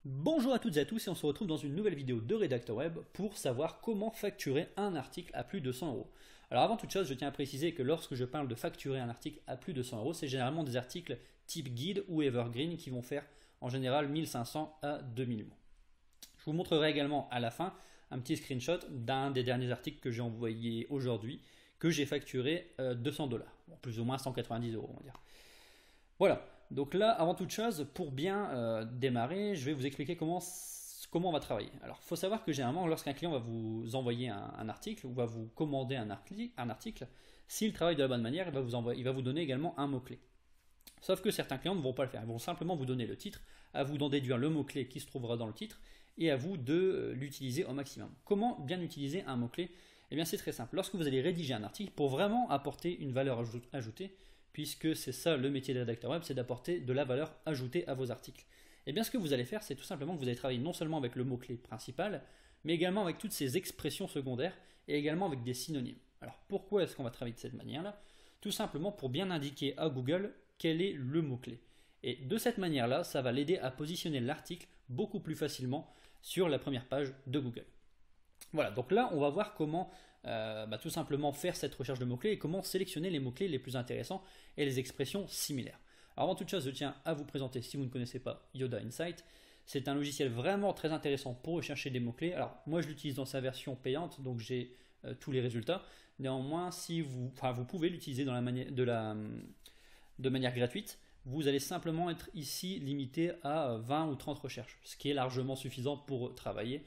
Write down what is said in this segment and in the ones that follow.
Bonjour à toutes et à tous et on se retrouve dans une nouvelle vidéo de Rédacteur Web pour savoir comment facturer un article à plus de 100 euros. Alors avant toute chose, je tiens à préciser que lorsque je parle de facturer un article à plus de 100 euros, c'est généralement des articles type guide ou evergreen qui vont faire en général 1500 à 2000 mots. Je vous montrerai également à la fin un petit screenshot d'un des derniers articles que j'ai envoyé aujourd'hui que j'ai facturé 200 $, bon, plus ou moins 190 euros on va dire. Voilà, donc là, avant toute chose, pour bien démarrer, je vais vous expliquer comment on va travailler. Alors, il faut savoir que généralement, lorsqu'un client va vous envoyer un article ou va vous commander un article, s'il travaille de la bonne manière, il va vous donner également un mot-clé. Sauf que certains clients ne vont pas le faire, ils vont simplement vous donner le titre, à vous d'en déduire le mot-clé qui se trouvera dans le titre, et à vous de l'utiliser au maximum. Comment bien utiliser un mot-clé? Eh bien c'est très simple, lorsque vous allez rédiger un article, pour vraiment apporter une valeur ajoutée, puisque c'est ça le métier de rédacteur web, c'est d'apporter de la valeur ajoutée à vos articles. Et bien ce que vous allez faire, c'est tout simplement que vous allez travailler non seulement avec le mot-clé principal, mais également avec toutes ces expressions secondaires, et également avec des synonymes. Alors pourquoi est-ce qu'on va travailler de cette manière-là? Tout simplement pour bien indiquer à Google quel est le mot-clé. Et de cette manière-là, ça va l'aider à positionner l'article beaucoup plus facilement sur la première page de Google. Voilà, donc là, on va voir comment tout simplement faire cette recherche de mots-clés et comment sélectionner les mots-clés les plus intéressants et les expressions similaires. Alors avant toute chose, je tiens à vous présenter, si vous ne connaissez pas, Yoda Insight. C'est un logiciel vraiment très intéressant pour rechercher des mots-clés. Alors moi, je l'utilise dans sa version payante, donc j'ai tous les résultats. Néanmoins, si vous pouvez l'utiliser de manière gratuite. Vous allez simplement être ici limité à 20 ou 30 recherches, ce qui est largement suffisant pour travailler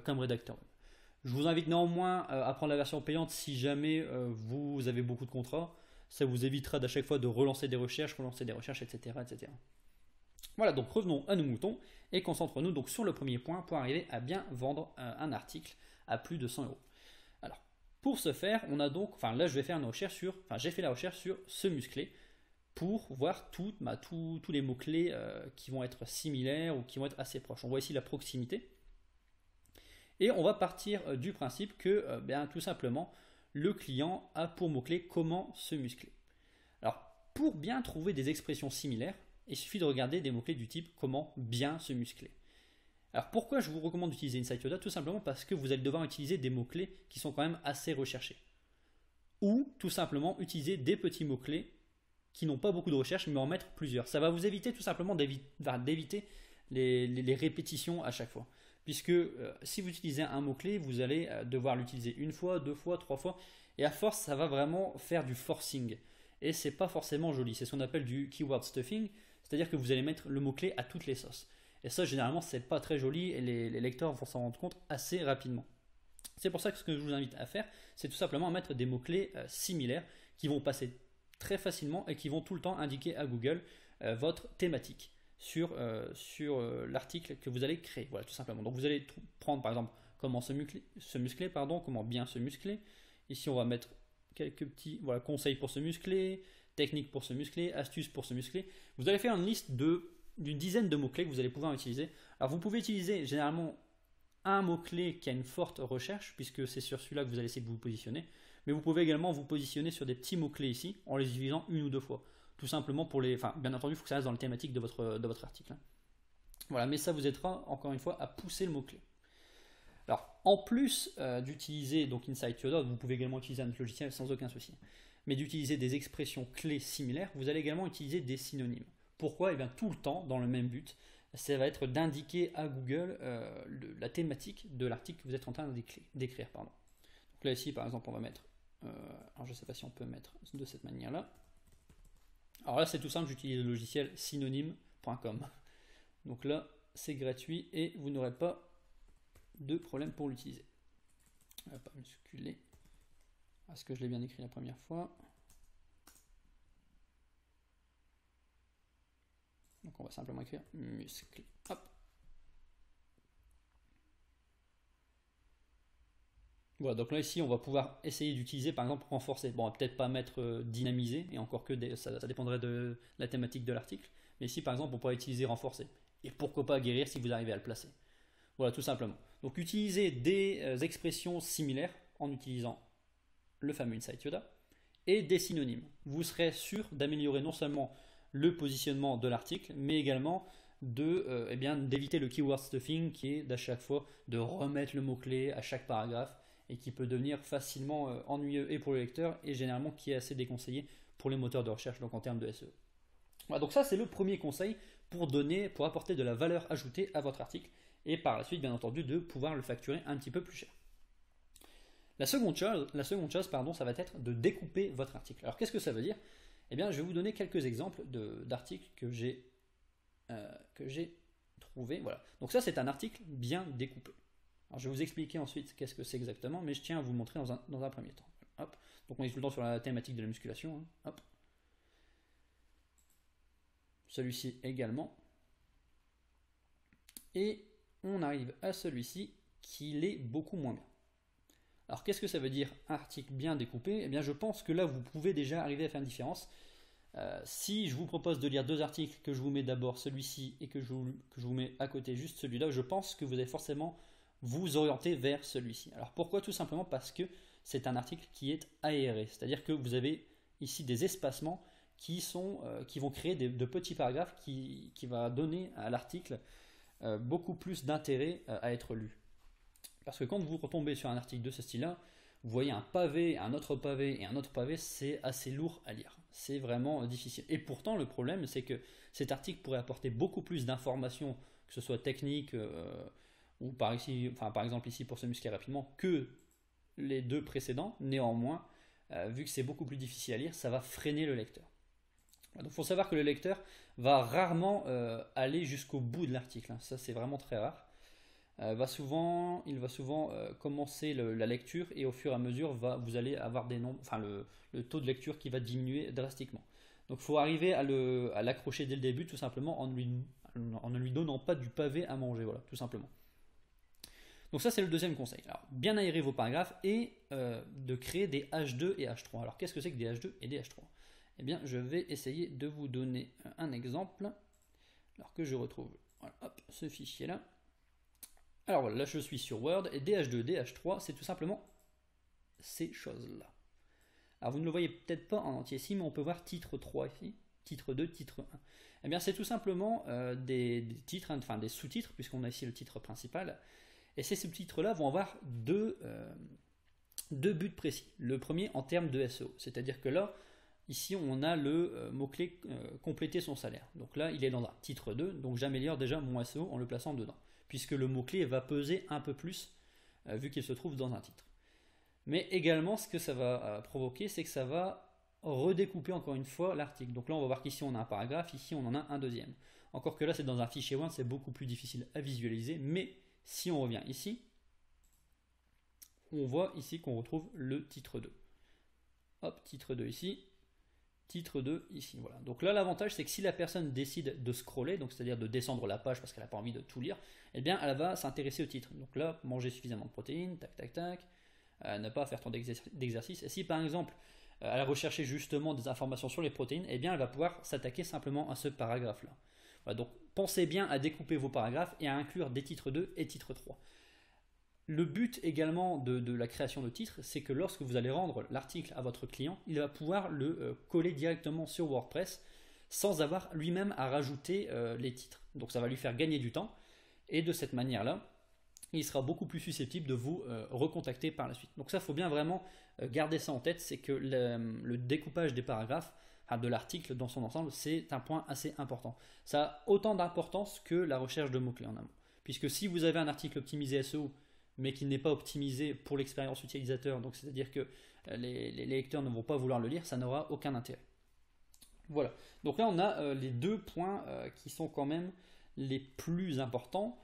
comme rédacteur. Je vous invite néanmoins à prendre la version payante si jamais vous avez beaucoup de contrats. Ça vous évitera d'à chaque fois de relancer des recherches, etc., etc. Voilà, donc revenons à nos moutons et concentrons-nous donc sur le premier point pour arriver à bien vendre un article à plus de 100 euros. Alors, pour ce faire, on a donc, là je vais faire une recherche j'ai fait la recherche sur ce musclé pour voir tous les mots-clés qui vont être similaires ou qui vont être assez proches. On voit ici la proximité. Et on va partir du principe que tout simplement, le client a pour mot-clé comment se muscler. Alors, pour bien trouver des expressions similaires, il suffit de regarder des mots-clés du type comment bien se muscler. Alors pourquoi je vous recommande d'utiliser Insight Yoda? Tout simplement parce que vous allez devoir utiliser des mots-clés qui sont quand même assez recherchés. Ou tout simplement utiliser des petits mots-clés qui n'ont pas beaucoup de recherche, mais en mettre plusieurs. Ça va vous éviter tout simplement d'éviter les répétitions à chaque fois. Puisque si vous utilisez un mot-clé, vous allez devoir l'utiliser une fois, deux fois, trois fois, et à force, ça va vraiment faire du forcing. Et c'est pas forcément joli. C'est ce qu'on appelle du keyword stuffing, c'est-à-dire que vous allez mettre le mot-clé à toutes les sauces. Et ça, généralement, c'est pas très joli, et les lecteurs vont s'en rendre compte assez rapidement. C'est pour ça que ce que je vous invite à faire, c'est tout simplement à mettre des mots-clés similaires qui vont passer très facilement et qui vont tout le temps indiquer à Google votre thématique sur l'article que vous allez créer. Voilà, tout simplement. Donc vous allez prendre par exemple comment se muscler, comment bien se muscler. Ici on va mettre quelques petits conseils pour se muscler, techniques pour se muscler, astuces pour se muscler. Vous allez faire une liste d'une dizaine de mots-clés que vous allez pouvoir utiliser. Alors vous pouvez utiliser généralement un mot-clé qui a une forte recherche, puisque c'est sur celui-là que vous allez essayer de vous positionner. Mais vous pouvez également vous positionner sur des petits mots-clés ici, en les utilisant une ou deux fois. Tout simplement pour les... bien entendu, il faut que ça reste dans la thématique de votre article. Voilà, mais ça vous aidera, encore une fois, à pousser le mot-clé. Alors, en plus d'utiliser donc Insight Yoda, vous pouvez également utiliser un autre logiciel sans aucun souci. Mais d'utiliser des expressions clés similaires, vous allez également utiliser des synonymes. Pourquoi? Eh bien, tout le temps, dans le même but, ça va être d'indiquer à Google la thématique de l'article que vous êtes en train d'écrire. Donc là, ici, par exemple, on va mettre... alors, je ne sais pas si on peut mettre de cette manière-là. Alors là, c'est tout simple, j'utilise le logiciel synonyme.com. Donc là, c'est gratuit et vous n'aurez pas de problème pour l'utiliser. On va pas musculer. Est-ce que je l'ai bien écrit la première fois? Donc on va simplement écrire muscle. Hop. Voilà, donc là ici on va pouvoir essayer d'utiliser par exemple renforcer. Bon, on va peut-être pas mettre dynamiser, et encore que ça dépendrait de la thématique de l'article. Mais ici par exemple on pourrait utiliser renforcer. Et pourquoi pas guérir si vous arrivez à le placer. Voilà, tout simplement. Donc utilisez des expressions similaires en utilisant le fameux Insight Yoda et des synonymes. Vous serez sûr d'améliorer non seulement le positionnement de l'article, mais également eh bien, d'éviter le keyword stuffing qui est d'à chaque fois de remettre le mot-clé à chaque paragraphe et qui peut devenir facilement ennuyeux et pour le lecteur et généralement qui est assez déconseillé pour les moteurs de recherche, donc en termes de SEO. Voilà, donc ça c'est le premier conseil pour apporter de la valeur ajoutée à votre article et par la suite bien entendu de pouvoir le facturer un petit peu plus cher. La seconde chose, ça va être de découper votre article. Alors qu'est-ce que ça veut dire? Eh bien je vais vous donner quelques exemples d'articles que j'ai trouvé. Voilà. Donc ça c'est un article bien découpé. Alors je vais vous expliquer ensuite qu'est-ce que c'est exactement, mais je tiens à vous le montrer dans un premier temps. Hop. Donc on est tout le temps sur la thématique de la musculation. Hein. Hop. Celui-ci également. Et on arrive à celui-ci qui l'est beaucoup moins bien. Alors qu'est-ce que ça veut dire article bien découpé? Eh bien je pense que là vous pouvez déjà arriver à faire une différence. Si je vous propose de lire deux articles, que je vous mets d'abord celui-ci et que je vous mets à côté juste celui-là, je pense que vous allez forcément vous orienter vers celui-ci. Alors pourquoi? Tout simplement parce que c'est un article qui est aéré, c'est-à-dire que vous avez ici des espacements qui vont créer de petits paragraphes qui va donner à l'article beaucoup plus d'intérêt à être lu. Parce que quand vous retombez sur un article de ce style-là, vous voyez un pavé, un autre pavé et un autre pavé, c'est assez lourd à lire. C'est vraiment difficile. Et pourtant, le problème, c'est que cet article pourrait apporter beaucoup plus d'informations, que ce soit technique ou par exemple ici pour se muscler rapidement, que les deux précédents. Néanmoins, vu que c'est beaucoup plus difficile à lire, ça va freiner le lecteur. Donc il faut savoir que le lecteur va rarement aller jusqu'au bout de l'article. Ça, c'est vraiment très rare. Il va souvent commencer la lecture et au fur et à mesure, vous allez avoir le taux de lecture qui va diminuer drastiquement. Donc il faut arriver à l'accrocher dès le début, tout simplement en ne lui donnant pas du pavé à manger, voilà, tout simplement. Donc ça c'est le deuxième conseil. Alors, bien aérer vos paragraphes et de créer des H2 et H3. Alors qu'est-ce que c'est que des H2 et des H3? Eh bien je vais essayer de vous donner un exemple, alors que je retrouve ce fichier là. Alors voilà, là je suis sur Word et DH2, DH3, c'est tout simplement ces choses-là. Alors vous ne le voyez peut-être pas en entier ici, mais on peut voir titre 3 ici, titre 2, titre 1. Eh bien c'est tout simplement des titres, enfin des sous-titres, puisqu'on a ici le titre principal. Et ces sous-titres-là vont avoir deux buts précis. Le premier en termes de SEO, c'est-à-dire que là, ici on a le mot-clé compléter son salaire. Donc là il est dans un titre 2, donc j'améliore déjà mon SEO en le plaçant dedans, puisque le mot-clé va peser un peu plus vu qu'il se trouve dans un titre. Mais également, ce que ça va provoquer, c'est que ça va redécouper encore une fois l'article. Donc là, on va voir qu'ici, on a un paragraphe, ici, on en a un deuxième. Encore que là, c'est dans un fichier Word, c'est beaucoup plus difficile à visualiser. Mais si on revient ici, on voit ici qu'on retrouve le titre 2. Hop, titre 2 ici. Titre 2 ici, voilà. Donc là l'avantage c'est que si la personne décide de scroller, donc c'est-à-dire de descendre la page parce qu'elle n'a pas envie de tout lire, eh bien elle va s'intéresser au titre. Donc là, manger suffisamment de protéines, tac tac tac, ne pas faire tant d'exercices. Et si par exemple elle a recherché justement des informations sur les protéines, eh bien elle va pouvoir s'attaquer simplement à ce paragraphe là. Voilà, donc pensez bien à découper vos paragraphes et à inclure des titres 2 et titres 3. Le but également de la création de titres, c'est que lorsque vous allez rendre l'article à votre client, il va pouvoir le coller directement sur WordPress sans avoir lui-même à rajouter les titres. Donc ça va lui faire gagner du temps et de cette manière-là, il sera beaucoup plus susceptible de vous recontacter par la suite. Donc ça, il faut bien vraiment garder ça en tête, c'est que le découpage des paragraphes, de l'article dans son ensemble, c'est un point assez important. Ça a autant d'importance que la recherche de mots-clés en amont. Puisque si vous avez un article optimisé SEO, mais qui n'est pas optimisé pour l'expérience utilisateur, donc c'est-à-dire que les lecteurs ne vont pas vouloir le lire, ça n'aura aucun intérêt. Voilà, donc là on a les deux points qui sont quand même les plus importants.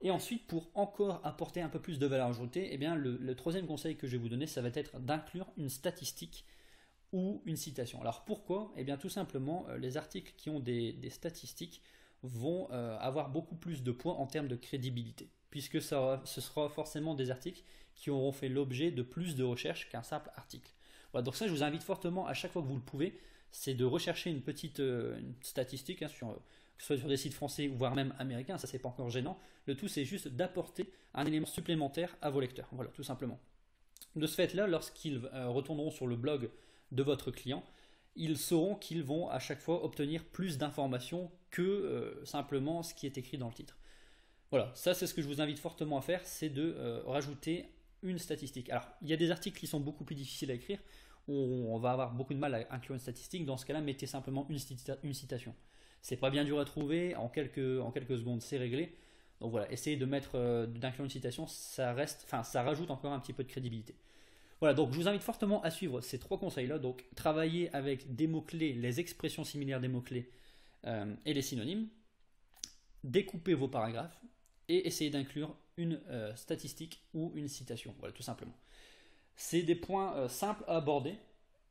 Et ensuite, pour encore apporter un peu plus de valeur ajoutée, eh bien, le troisième conseil que je vais vous donner, ça va être d'inclure une statistique ou une citation. Alors pourquoi? Eh bien tout simplement, les articles qui ont des statistiques vont avoir beaucoup plus de points en termes de crédibilité, puisque ce sera forcément des articles qui auront fait l'objet de plus de recherches qu'un simple article. Voilà, donc ça, je vous invite fortement, à chaque fois que vous le pouvez, c'est de rechercher une petite une statistique, que ce soit sur des sites français ou voire même américains, ça c'est pas encore gênant. Le tout, c'est juste d'apporter un élément supplémentaire à vos lecteurs. Voilà, tout simplement. De ce fait-là, lorsqu'ils retourneront sur le blog de votre client, ils sauront qu'ils vont à chaque fois obtenir plus d'informations que simplement ce qui est écrit dans le titre. Voilà, ça c'est ce que je vous invite fortement à faire, c'est de rajouter une statistique. Alors, il y a des articles qui sont beaucoup plus difficiles à écrire, où on va avoir beaucoup de mal à inclure une statistique. Dans ce cas-là, mettez simplement une citation. C'est pas bien dur à trouver, en quelques secondes c'est réglé. Donc voilà, essayez de d'inclure une citation, ça rajoute encore un petit peu de crédibilité. Voilà, donc je vous invite fortement à suivre ces 3 conseils-là. Donc, travailler avec des mots-clés, les expressions similaires des mots-clés et les synonymes. Découper vos paragraphes et essayer d'inclure une statistique ou une citation. Voilà, tout simplement. C'est des points simples à aborder,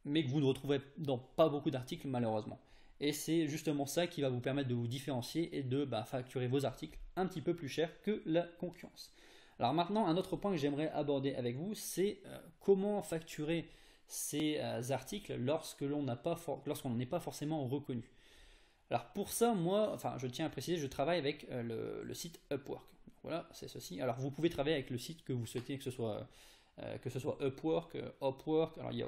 mais que vous ne retrouverez dans pas beaucoup d'articles, malheureusement. Et c'est justement ça qui va vous permettre de vous différencier et de facturer vos articles un petit peu plus cher que la concurrence. Alors maintenant, un autre point que j'aimerais aborder avec vous, c'est comment facturer ces articles lorsqu'on n'est pas forcément reconnu. Alors pour ça, moi, je tiens à préciser, je travaille avec le site Upwork. Voilà, c'est ceci. Alors vous pouvez travailler avec le site que vous souhaitez, que ce soit Upwork, Upwork. Alors il y a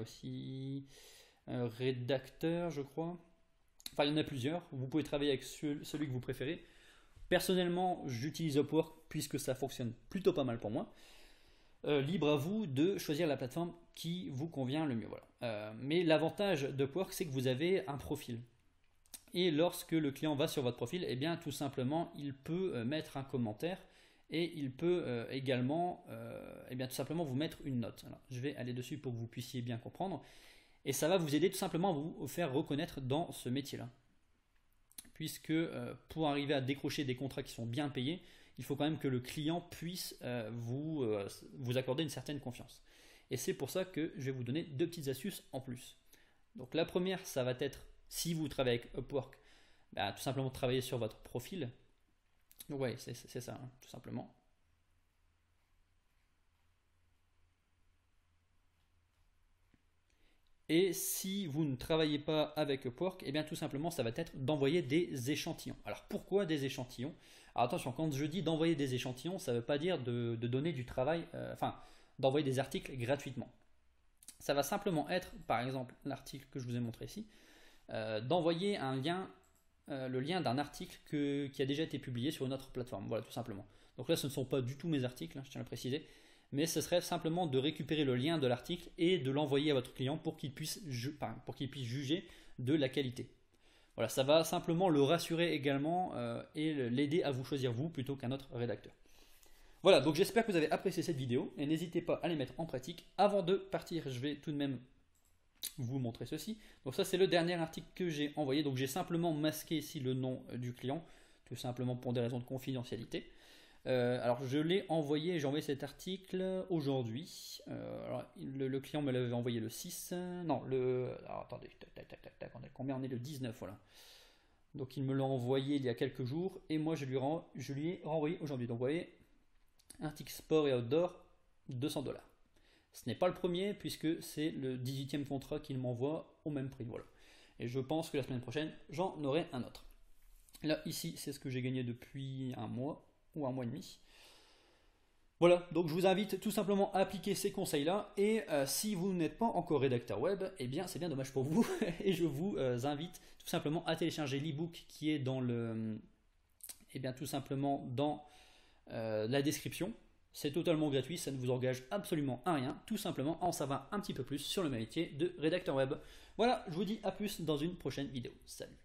aussi Rédacteur, je crois. Enfin, il y en a plusieurs. Vous pouvez travailler avec celui que vous préférez. Personnellement, j'utilise Upwork puisque ça fonctionne plutôt pas mal pour moi. Libre à vous de choisir la plateforme qui vous convient le mieux. Voilà. Mais l'avantage d'Upwork, c'est que vous avez un profil. Et lorsque le client va sur votre profil, eh bien tout simplement, il peut mettre un commentaire et il peut également tout simplement vous mettre une note. Alors, je vais aller dessus pour que vous puissiez bien comprendre. Et ça va vous aider tout simplement à vous faire reconnaître dans ce métier-là. Puisque pour arriver à décrocher des contrats qui sont bien payés, il faut quand même que le client puisse vous accorder une certaine confiance. Et c'est pour ça que je vais vous donner 2 petites astuces en plus. Donc la première, ça va être, si vous travaillez avec Upwork, tout simplement travailler sur votre profil. Donc ouais, c'est ça, hein, tout simplement. Et si vous ne travaillez pas avec Upwork, eh bien tout simplement ça va être d'envoyer des échantillons. Alors pourquoi des échantillons? Alors attention, quand je dis d'envoyer des échantillons, ça ne veut pas dire de donner du travail, d'envoyer des articles gratuitement. Ça va simplement être, par exemple, l'article que je vous ai montré ici, d'envoyer un lien, le lien d'un article qui a déjà été publié sur une autre plateforme. Voilà, tout simplement. Donc là, ce ne sont pas du tout mes articles, hein, je tiens à le préciser, mais ce serait simplement de récupérer le lien de l'article et de l'envoyer à votre client pour qu'il puisse juger de la qualité. Voilà, ça va simplement le rassurer également et l'aider à vous choisir vous plutôt qu'un autre rédacteur. Voilà, donc j'espère que vous avez apprécié cette vidéo et n'hésitez pas à les mettre en pratique. Avant de partir, je vais tout de même vous montrer ceci. Donc ça, c'est le dernier article que j'ai envoyé. Donc j'ai simplement masqué ici le nom du client, tout simplement pour des raisons de confidentialité. Alors je l'ai envoyé, j'ai envoyé cet article aujourd'hui. Le client me l'avait envoyé le 6. Non, alors attendez, on est combien? On est le 19, voilà. Donc il me l'a envoyé il y a quelques jours et moi je lui ai renvoyé aujourd'hui. Donc vous voyez, article sport et outdoor, 200 $. Ce n'est pas le premier puisque c'est le 18e contrat qu'il m'envoie au même prix. Voilà. Et je pense que la semaine prochaine, j'en aurai un autre. Là, ici, c'est ce que j'ai gagné depuis un mois ou un mois et demi. Voilà, donc je vous invite tout simplement à appliquer ces conseils-là. Et si vous n'êtes pas encore rédacteur web, eh bien c'est bien dommage pour vous. Et je vous invite tout simplement à télécharger l'ebook qui est dans tout simplement dans la description. C'est totalement gratuit, ça ne vous engage absolument à rien, tout simplement à en savoir un petit peu plus sur le métier de rédacteur web. Voilà, je vous dis à plus dans une prochaine vidéo. Salut!